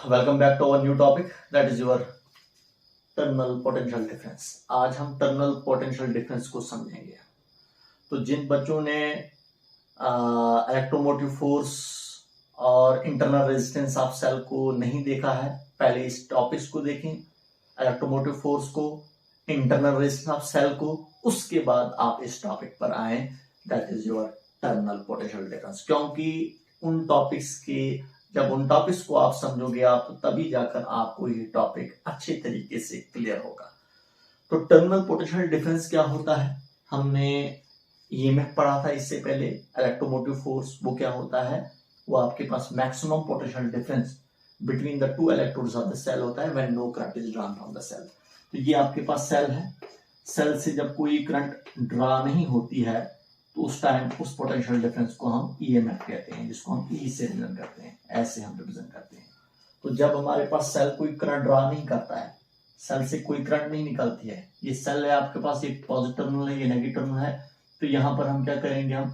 Welcome back to our new topic that is your terminal potential difference. आज हम terminal potential difference को समझेंगे। तो जिन बच्चों ने इलेक्ट्रोमोटिव फोर्स और इंटरनल रेजिस्टेंस ऑफ सेल को नहीं देखा है, पहले इस टॉपिक्स को देखें, इलेक्ट्रोमोटिव फोर्स को, इंटरनल रेजिस्टेंस ऑफ सेल को, उसके बाद आप इस टॉपिक पर आए that is your terminal potential difference. क्योंकि जब उन टॉपिक्स को आप समझोगे आप, तो तभी जाकर आपको ये टॉपिक अच्छे तरीके से क्लियर होगा। तो टर्मिनल पोटेंशियल डिफरेंस क्या होता है, हमने ईएमएफ पढ़ा था इससे पहले। इलेक्ट्रोमोटिव फोर्स वो क्या होता है, वो आपके पास maximum potential difference between the two electrodes of the cell होता है when no current is drawn from the cell. तो ये आपके पास सेल है, सेल से जब कोई करंट ड्रा नहीं होती है तो उस टाइम उस पोटेंशियल डिफरेंस को हम ईएमएफ कहते हैं, जिसको हम ई से रिप्रेजेंट करते हैं, ऐसे हम रिप्रेजेंट करते हैं। तो जब हमारे पास सेल कोई करंट ड्रा नहीं करता है, सेल से कोई करंट नहीं निकलती है, ये सेल है आपके पास, एक पॉजिटिव टर्मिनल है, ये नेगेटिव टर्मिनल है, तो यहाँ पर हम क्या करेंगे, हम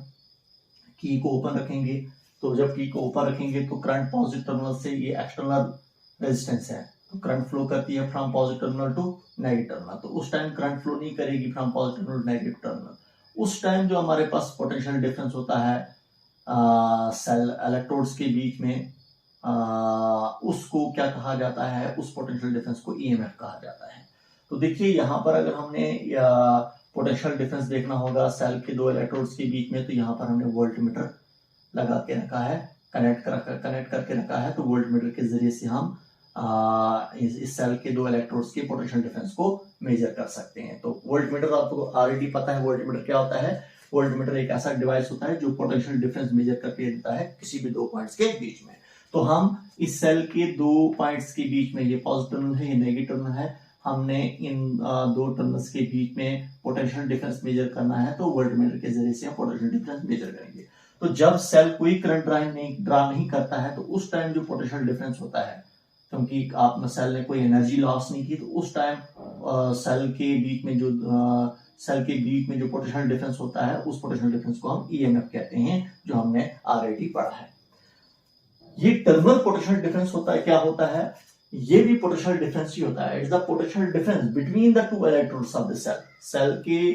की को ओपन रखेंगे। तो जब की को ओपन रखेंगे तो करंट पॉजिटिव टर्मिनल से, ये एक्सटर्नल रेजिस्टेंस है, तो करंट फ्लो करती है from positive terminal to negative terminal. तो उस टाइम करंट फ्लो नहीं करेगी from positive terminal to negative terminal. उस टाइम जो हमारे पास पोटेंशियल डिफरेंस होता है सेल इलेक्ट्रोड्स के बीच में, उसको क्या कहा जाता है, उस पोटेंशियल डिफरेंस को ईएमएफ कहा जाता है। तो देखिए यहाँ पर अगर हमने पोटेंशियल डिफरेंस देखना होगा सेल के दो इलेक्ट्रोड्स के बीच में, तो यहाँ पर हमने वोल्टमीटर लगा के रखा है, कनेक्ट करके रखा है। तो वोल्टमीटर के जरिए से हम इस सेल के दो इलेक्ट्रोड्स के पोटेंशियल डिफरेंस को मेजर कर सकते हैं। तो वोल्टमीटर आपको ऑलरेडी पता है, वोल्टमीटर क्या होता है। वोल्टमीटर एक ऐसा डिवाइस होता है जो पोटेंशियल डिफरेंस मेजर करके देता है किसी भी दो पॉइंट्स के बीच में। तो हम इस सेल के दो पॉइंट्स के बीच में, ये पॉजिटिव टर्मिनल है, ये नेगेटिव टर्मिनल है, हमने इन दो टर्मिनल्स के बीच में पोटेंशियल डिफरेंस मेजर करना है, तो वोल्टमीटर के जरिए से हम पोटेंशियल डिफरेंस मेजर करेंगे। तो जब सेल कोई करंट ड्रा नहीं करता है, तो उस टाइम जो पोटेंशियल डिफरेंस होता है, क्योंकि आप सेल ने कोई एनर्जी लॉस नहीं की, तो उस टाइम सेल के बीच में जो पोटेंशियल डिफरेंस होता है, उस पोटेंशियल डिफरेंस को हम ईएमएफ कहते हैं, जो हमने ऑलरेडी पढ़ा है। ये टर्मिनल पोटेंशियल डिफरेंस होता है, क्या होता है, ये भी पोटेंशियल डिफरेंस ही होता है। It's the potential difference between the two electrodes of the cell. Cell के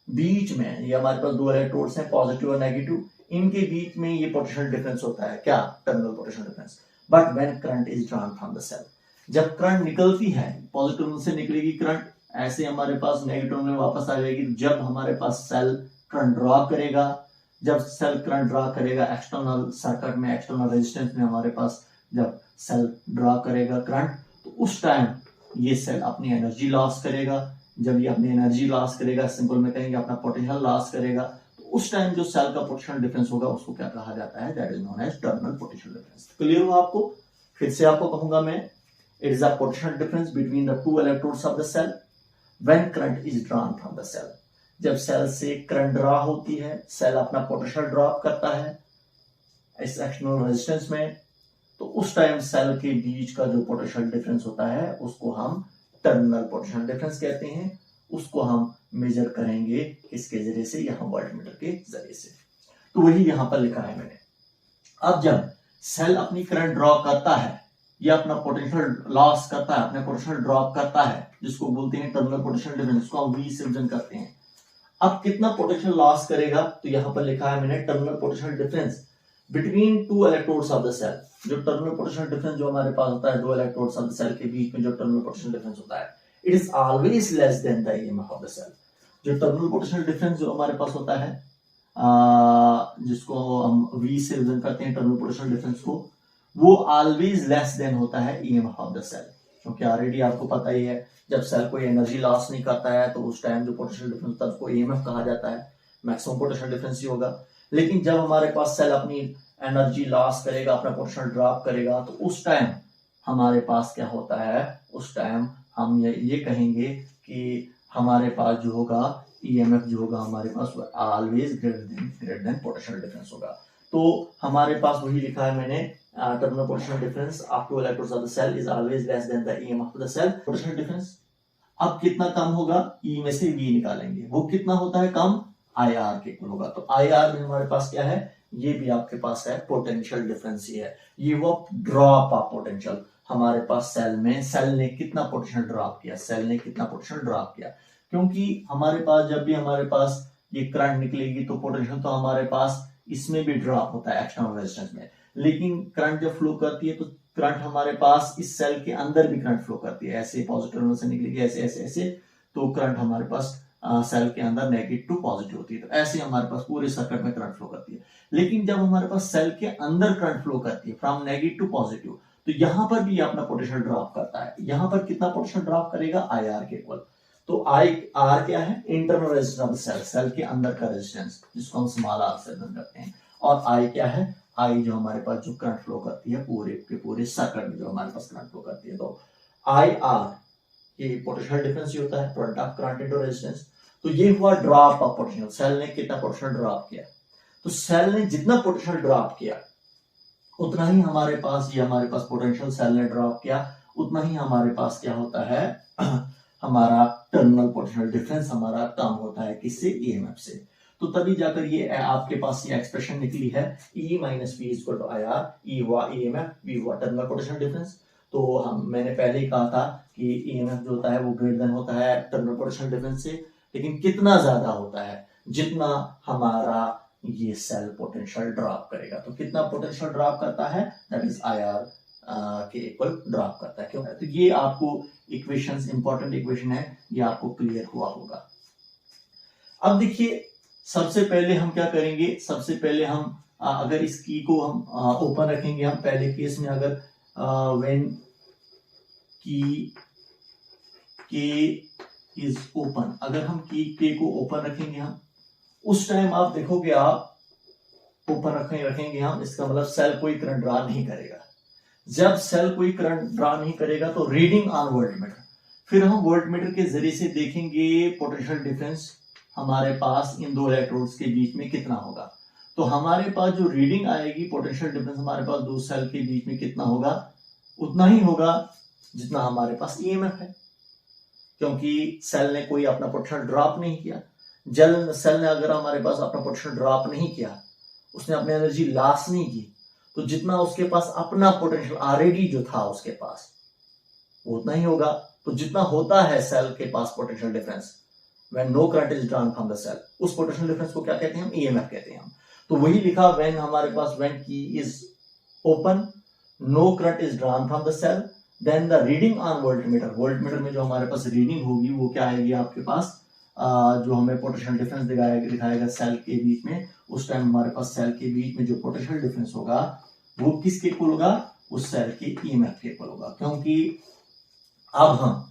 बीच में, ये हमारे पास दो इलेक्ट्रोड्स हैं, पॉजिटिव और नेगेटिव, इनके बीच में ये पोटेंशियल डिफरेंस होता है, क्या, terminal potential difference. But when current is drawn from the cell, जब करंट निकलती है, पॉजिटिव टर्मिनल से निकलेगी करंट, ऐसे हमारे पास नेगेटिव में वापस आ जाएगी। जब हमारे पास सेल करंट ड्रॉ करेगा, जब सेल करंट ड्रॉ करेगा एक्सटर्नल सर्किट में, एक्सटर्नल रेजिस्टेंस में, हमारे पास जब सेल ड्रॉ करेगा करंट, तो उस टाइम ये सेल अपनी एनर्जी लॉस करेगा। जब ये अपनी एनर्जी लॉस करेगा, सिंपल में कहेंगे अपना पोटेंशियल लॉस करेगा, तो उस टाइम जो सेल का पोटेंशियल डिफरेंस होगा, उसको क्या कहा जाता है, that is known as terminal potential difference. Clear हुआ आपको? फिर से आपको कहूंगा मैं, it is the potential difference between the two electrodes of the cell when current is drawn from the cell. जब सेल से करंट ड्रॉ होती है, सेल अपना पोटेंशियल ड्रॉप करता है इस एक्सटर्नल रेजिस्टेंस में, तो उस टाइम सेल के बीच का जो पोटेंशियल डिफरेंस होता है, उसको हम टर्मिनल पोटेंशियल डिफरेंस कहते हैं। उसको हम मेजर करेंगे किसके जरिए से, यहां वोल्टमीटर के जरिए से। तो वही यहां पर लिखा है मैंने। अब जब सेल अपनी करंट ड्रॉ करता है, या अपना पोटेंशियल लॉस करता है, अपने पोटेंशियल ड्रॉप करता है, जिसको बोलते हैं टर्मिनल पोटेंशियल डिफरेंस, जिसको हम वी से रिप्रेजेंट करते हैं। अब कितना पोटेंशियल लॉस करेगा, तो यहां पर लिखा है मैंने terminal potential difference between two electrodes of the cell. जो टर्मिनल पोटेंशियल डिफरेंस जो हमारे पास होता है दो इलेक्ट्रोड्स ऑफ द सेल के बीच में, जो टर्मिनल पोटेंशियल डिफरेंस होता है, it is always less than the EMF of the cell. जो टर्मिनल पोटेंशियल डिफरेंस जो हमारे पास होता है, जिसको हम वी से रिप्रेजेंट करते हैं टर्मिनल पोटेंशियल डिफरेंस को, वो ऑलवेज लेस देन होता है ईएमएफ ऑफ द सेल। क्योंकि ऑलरेडी आपको पता ही है, जब सेल कोई एनर्जी लॉस नहीं करता है, तो उस टाइम जो पोटेंशियल डिफरेंस होता है उसको ईएमएफ कहा जाता है, मैक्सिमम पोटेंशियल डिफरेंस ही होगा। लेकिन जब हमारे पास सेल अपनी एनर्जी लॉस करेगा, अपना पोटेंशियल ड्रॉप करेगा, तो उस टाइम हमारे पास क्या होता है, उस टाइम हम ये कहेंगे कि हमारे पास जो होगा ईएमएफ जो होगा हमारे पास always greater than potential difference होगा। तो हमारे पास वही लिखा है मैंने, terminal potential difference of two electrodes of the cell is always less than the EMF of the cell. Potential difference अब कितना कम होगा, ई में से वी निकालेंगे, वो कितना होता है कम, आईआर के इक्वल होगा। तो आईआर में हमारे पास क्या है, ये भी आपके पास है पोटेंशियल डिफरेंस ही है, ये वो ड्रॉप ऑफ पोटेंशियल, हमारे पास सेल ने कितना पोटेंशियल ड्रॉप किया, सेल ने कितना पोटेंशियल ड्रॉप किया। क्योंकि हमारे पास जब भी हमारे पास ये करंट निकलेगी तो पोटेंशियल तो हमारे पास इसमें भी ड्रॉप होता है एक्सटर्नल रेजिस्टेंस में, लेकिन करंट जब फ्लो करती है तो करंट हमारे पास इस सेल के अंदर भी करंट फ्लो करती है, ऐसे पॉजिटिव टर्मिनल से निकलेगी ऐसे ऐसे ऐसे, तो करंट हमारे पास सेल के अंदर नेगेटिव टू पॉजिटिव होती है, तो ऐसे हमारे पास पूरे सर्किट में करंट फ्लो करती है। लेकिन जब हमारे पास सेल के अंदर करंट फ्लो करती है फ्रॉम नेगेटिव टू पॉजिटिव, तो यहां पर भी अपना पोटेंशियल ड्रॉप करता है। यहां पर कितना पोटेंशियल ड्रॉप करेगा, आई आर के इक्वल। तो आई आर क्या है, internal resistance of cell, cell के अंदर का रेजिस्टेंस जिसको हम स्मॉल आर से मेजर करते हैं। और आई क्या है, आई जो हमारे पास जो करंट फ्लो करती है पूरे के पूरे सर्किट में जो हमारे पास करंट फ्लो करती है। तो आई आर ये पोटेंशियल डिफरेंस होता है, product of current into resistance. तो ये हुआ ड्रॉप ऑफ पोटेंशियल, सेल ने कितना पोटेंशियल ड्रॉप किया। तो सेल ने जितना पोटेंशियल ड्रॉप किया उतना ही हमारे पास, ये हमारे पास पोटेंशियल सेल ने ड्रॉप किया, उतना ही हमारे पास क्या होता है हमारा टर्मिनल पोटेंशियल डिफरेंस हमारा कम होता है, किससे, ईएमएफ से। तो तभी जाकर ये आपके पास ये एक्सप्रेशन निकली है, E minus V equal to I R, E हुआ ईएमएफ, वी हुआ टर्मिनल पोटेंशियल डिफरेंस। तो मैंने पहले ही कहा था कि ईएमएफ जो होता है वो ग्रेटर देन होता है टर्मिनल पोटेंशियल डिफरेंस से, लेकिन कितना ज्यादा होता है, जितना हमारा ये सेल पोटेंशियल ड्रॉप करेगा। तो कितना पोटेंशियल ड्रॉप करता है, दैट इज आई आर के इक्वल ड्रॉप करता है। क्यों, तो ये आपको इक्वेशंस, इंपॉर्टेंट इक्वेशन है, ये आपको क्लियर हुआ होगा। अब देखिए सबसे पहले हम क्या करेंगे, सबसे पहले हम अगर इस की को हम ओपन रखेंगे, हम पहले केस में अगर व्हेन की के इज ओपन, अगर हम की के को ओपन रखेंगे हम, उस टाइम आप देखोगे आप ओपन रखेंगे हम, इसका मतलब सेल कोई करंट ड्रा नहीं करेगा। जब सेल कोई करंट ड्रा नहीं करेगा तो रीडिंग ऑन वोल्टमीटर, फिर हम वोल्टमीटर के जरिए से देखेंगे पोटेंशियल डिफरेंस हमारे पास इन दो इलेक्ट्रोड्स के बीच में कितना होगा। तो हमारे पास जो रीडिंग आएगी पोटेंशियल डिफरेंस हमारे पास दो सेल के बीच में कितना होगा, उतना ही होगा जितना हमारे पास ईएमएफ है, क्योंकि सेल ने कोई अपना पोटेंशियल ड्रॉप नहीं किया। सेल ने अगर हमारे पास अपना पोटेंशियल ड्रॉप नहीं किया, उसने अपनी एनर्जी लॉस नहीं की, तो जितना उसके पास अपना पोटेंशियल ऑलरेडी जो था उसके पास वो उतना ही होगा। तो जितना होता है सेल के पास potential difference when no current is drawn from the cell, उस पोटेंशियल डिफरेंस को क्या कहते हैं हम, ईएमएफ कहते हैं हम। तो वही लिखा when हमारे पास when key is open, no current is drawn from the cell, then the reading on voltmeter, voltmeter में जो हमारे पास रीडिंग होगी वो क्या आएगी आपके पास, जो हमें पोटेंशियल डिफरेंस दिखाएगा सेल के बीच में, उस टाइम हमारे पास सेल के बीच में जो पोटेंशियल डिफरेंस होगा वो किसके इक्वल होगा, उस सेल के ईएमएफ के इक्वल होगा। क्योंकि अब हम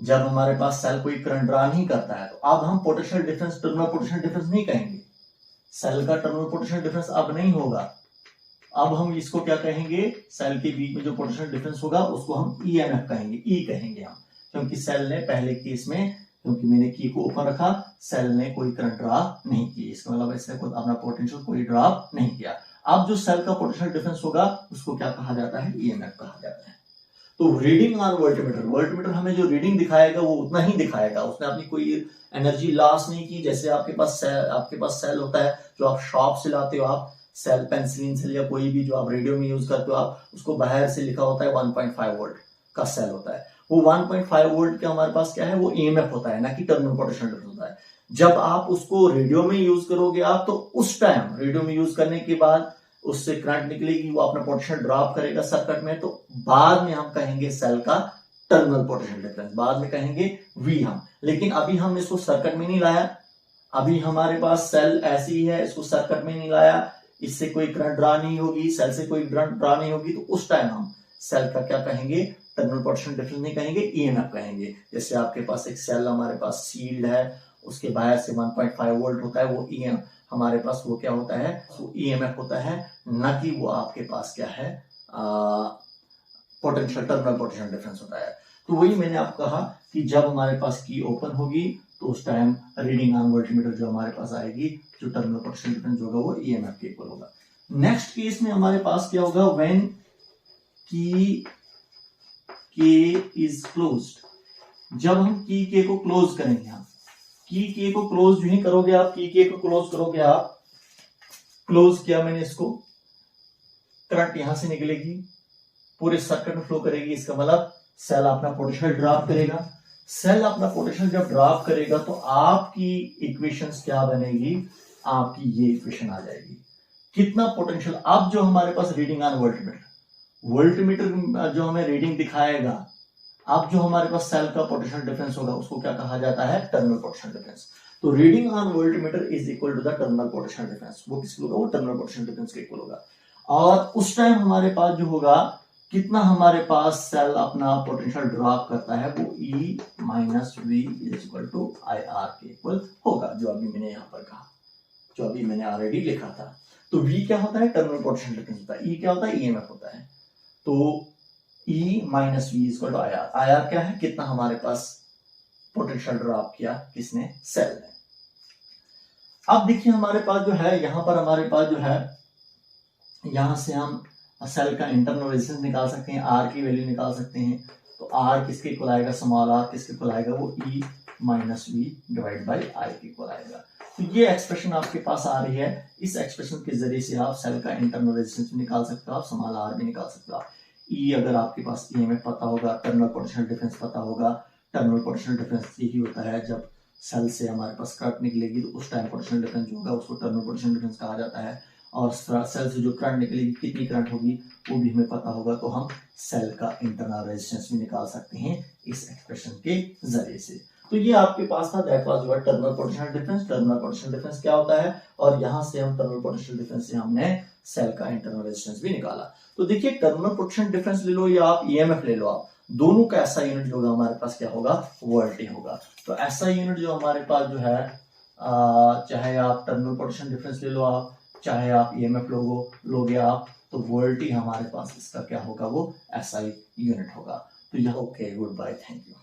जब हमारे पास सेल कोई करंट ड्रा नहीं करता है, तो अब हम potential difference terminal potential difference नहीं कहेंगे, सेल का टर्मिनल पोटेंशियल डिफरेंस अब नहीं होगा। अब हम इसको क्या कहेंगे, सेल के बीच में जो पोटेंशियल डिफरेंस होगा उसको हम ईएमएफ कहेंगे, ई कहेंगे हम, क्योंकि सेल ने पहले केस में, क्योंकि मैंने की को ओपन रखा, सेल ने कोई करंट ड्रा नहीं की, इसका मतलब इसने अपना पोटेंशियल कोई ड्रॉप नहीं किया। अब जो सेल का पोटेंशियल डिफरेंस होगा उसको क्या कहा जाता है, ईएमएफ कहा जाता है। तो रीडिंग ऑन वोल्टमीटर, वोल्टमीटर हमें जो रीडिंग दिखाएगा वो उतना ही दिखाएगा, उसने अपनी कोई एनर्जी लॉस नहीं की। जैसे आपके पास सेल होता है जो आप शॉप से लाते हो, आप सेल, पेंसिलिन सेल या कोई भी जो आप रेडियो में यूज करते हो, आप उसको बाहर से लिखा होता है 1.5 वोल्ट का सेल होता है। वो 1.5 वोल्ट का हमारे पास क्या है, वो ईएमएफ होता है, ना कि टर्मिनल पोटेंशियल डिफरेंस होता है। जब आप उसको रेडियो में यूज करोगे आप, तो उस टाइम रेडियो में यूज करने के बाद उससे करंट निकलेगी, वो अपना पोटेंशियल ड्रॉप करेगा सर्किट में, तो बाद में हम कहेंगे सेल का टर्मिनल पोटेंशियल डिफरेंस, बाद में कहेंगे वी हम। लेकिन अभी हम इसको सर्किट में नहीं लाया, अभी हमारे पास सेल ऐसी ही है, इसको सर्किट में नहीं लाया, इससे कोई करंट ड्रा नहीं होगी, सेल से कोई करंट ड्रा नहीं होगी, तो उस टाइम हम सेल का क्या कहेंगे, टर्मिनल पोटेंशियल डिफरेंस नहीं कहेंगे, ईएमएफ कहेंगे। जैसे आपके पास एक सेल हमारे पास सील्ड है, उसके बाहर से 1.5 वोल्ट होता है, वो ईएमएफ हमारे पास वो क्या होता है, वो ईएमएफ होता है, ना कि वो आपके पास क्या है, पोटेंशियल टर्मिनल पोटेंशियल डिफरेंस होता है। तो वही मैंने आपको कहा कि जब हमारे पास की ओपन होगी तो उस टाइम रीडिंग ऑन वोल्टमीटर जो हमारे पास आएगी, जो टर्मिनल पोटेंशियल डिफरेंस होगा वो ईएमएफ के इक्वल होगा। नेक्स्ट केस में हमारे पास क्या होगा, व्हेन की के इज क्लोज्ड, जब हम की के को क्लोज करेंगे, हम की के को क्लोज जो ही करोगे आप, की के को क्लोज करोगे आप, क्लोज किया मैंने इसको, करंट यहां से निकलेगी, पूरे सर्किट में फ्लो करेगी। इसका मतलब सेल अपना पोटेंशियल ड्रॉप करेगा। सेल अपना पोटेंशियल जब ड्रॉप करेगा तो आपकी इक्वेशंस क्या बनेगी, आपकी ये इक्वेशन आ जाएगी। कितना पोटेंशियल, अब जो हमारे पास रीडिंग ऑन वोल्टमीटर, वोल्टमीटर जो हमें रीडिंग दिखाएगा, अब जो हमारे पास सेल का पोटेंशियल डिफरेंस होगा उसको क्या कहा जाता है, टर्मिनल पोटेंशियल डिफरेंस। तो reading on voltmeter is equal to the terminal potential difference. वो किसके होगा, वो टर्मिनल पोटेंशियल डिफरेंस के इक्वल होगा। और उस टाइम हमारे पास जो होगा, कितना हमारे पास सेल अपना पोटेंशियल ड्रॉप करता है, वो E minus V is equal to I R के इक्वल होगा, जो अभी मैंने यहाँ पर कहा, जो अभी मैंने ऑलरेडी लिखा था। तो V क्या होता है, टर्मिनल पोटेंशियल डिफरेंस होता है। E क्या होता है, EMF होता है। तो E minus V is equal to I R. I R क्या है, कितना हमारे पास पोटेंशियल ड्रॉप किया, किसने, सेल ने। अब देखिए हमारे पास जो है, यहां पर हमारे पास जो है, यहां से हम सेल का इंटरनल रेजिस्टेंस निकाल सकते हैं, आर की वैल्यू निकाल सकते हैं। तो आर किसके इक्वल आएगा, स्मॉल आर किसके इक्वल आएगा, वो E minus V divide by I के इक्वल आएगा। तो ये एक्सप्रेशन आपके पास आ रही है। इस एक्सप्रेशन के जरिए से आप सेल का इंटरनल रेजिस्टेंस भी निकाल सकते हो, आप स्मॉल आर भी निकाल सकते हो। E अगर आपके पास EMF पता होगा, टर्मिनल पोटेंशियल डिफरेंस पता होगा। टर्मिनल पोटेंशियल डिफरेंस यही होता है, जब सेल से हमारे पास करंट निकलेगी तो उस टाइम पोटेंशियल डिफरेंस जो होगा उसको टर्मिनल पोटेंशियल डिफरेंस कहा जाता है। और सेल से जो करंट निकलेगी, कितनी करंट होगी, वो भी हमें पता होगा। तो हम सेल का इंटरनल रेजिस्टेंस भी निकाल सकते हैं इस एक्सप्रेशन के जरिए से। तो ये आपके पास था, that was your terminal potential difference. Terminal potential difference क्या होता है, और यहाँ से हम टर्मिनल पोटेंशियल डिफरेंस से हमने सेल का इंटरनल रेजिस्टेंस भी निकाला। तो देखिए टर्मिनल पोटेंशियल डिफरेंस ले लो या आप EMF ले लो, आप दोनों का ऐसा यूनिट जो होगा हमारे पास क्या होगा, वोल्ट ही होगा। तो ऐसा यूनिट जो हमारे पास जो है, चाहे आप टर्मिनल पोटेंशियल डिफरेंस ले लो, आप चाहे आप EMF लोगे आप, तो वोल्ट ही हमारे पास इसका क्या होगा, वो SI यूनिट होगा। तो यह okay, good bye, thank you.